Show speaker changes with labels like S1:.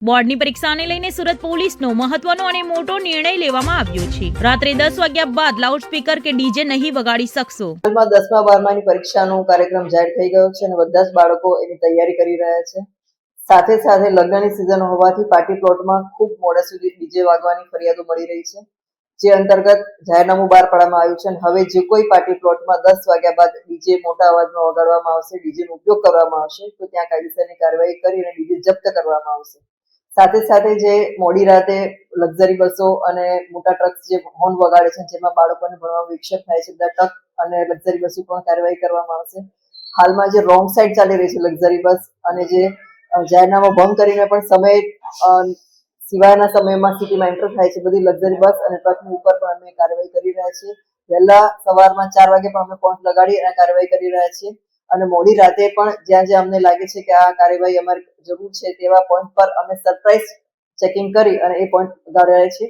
S1: બોર્ડની પરીક્ષાને લઈને સુરત પોલીસનો મહત્વનો અને મોટો નિર્ણય લેવામાં આવ્યો છે। રાત્રે 10 વાગ્યા બાદ લાઉડસ્પીકર કે ડીજે નહીં વગાડી શકશો।
S2: હાલમાં 10મા 12માની પરીક્ષાનો કાર્યક્રમ જાહેર થઈ ગયો છે અને બધા જ બાળકો એની તૈયારી કરી રહ્યા છે। સાથે સાથે લગ્નની સિઝન હોવાથી પાર્ટી પ્લોટમાં ખૂબ મોડા સુધી ડીજે વાગવાની ફરિયાદો મળી રહી છે, જે અંતર્ગત જાહેરનામું બહાર પાડવામાં આવ્યું છે અને હવે જે કોઈ પાર્ટી પ્લોટમાં 10 વાગ્યા બાદ ડીજે મોટા અવાજમાં વગાડવામાં આવશે, ડીજેનો ઉપયોગ કરવામાં આવશે તો ત્યાં કાયદેસરની કાર્યવાહી કરી અને ડીજે જપ્ત કરવામાં આવશે। સાથે સાથે જે મોડી રાતે લક્ઝરી બસો અને મોટા ટ્રક્સ જે હોર્ન વગાડે છે, જેમાં બાળકોને ભણવામાં વિક્ષેપ થાય છે, બધા ટ્રક અને લક્ઝરી બસો પણ કાર્યવાહી કરવામાં આવશે। હાલમાં જે રોંગ સાઈડ ચાલી રહી છે લક્ઝરી બસ અને જે જાહેરનામા ભંગ કરીને પણ સમય સિવાયના સમયમાં સિટીમાં એન્ટર થાય છે, બધી લક્ઝરી બસ અને ટ્રકની ઉપર પણ અમે કાર્યવાહી કરી રહ્યા છીએ। વહેલા સવારમાં 4 વાગે પણ અમે પોઈન્ટ લગાડી અને કાર્યવાહી કરી રહ્યા છીએ અને મોડી રાતે પણ જ્યાં જ્યાં અમને લાગે છે કે આ કાર્યવાહી અમારી જરૂર છે તેવા પોઈન્ટ પર અમે સરપ્રાઇઝ ચેકિંગ કરી અને એ પોઈન્ટ લગાડી રહ્યા છીએ।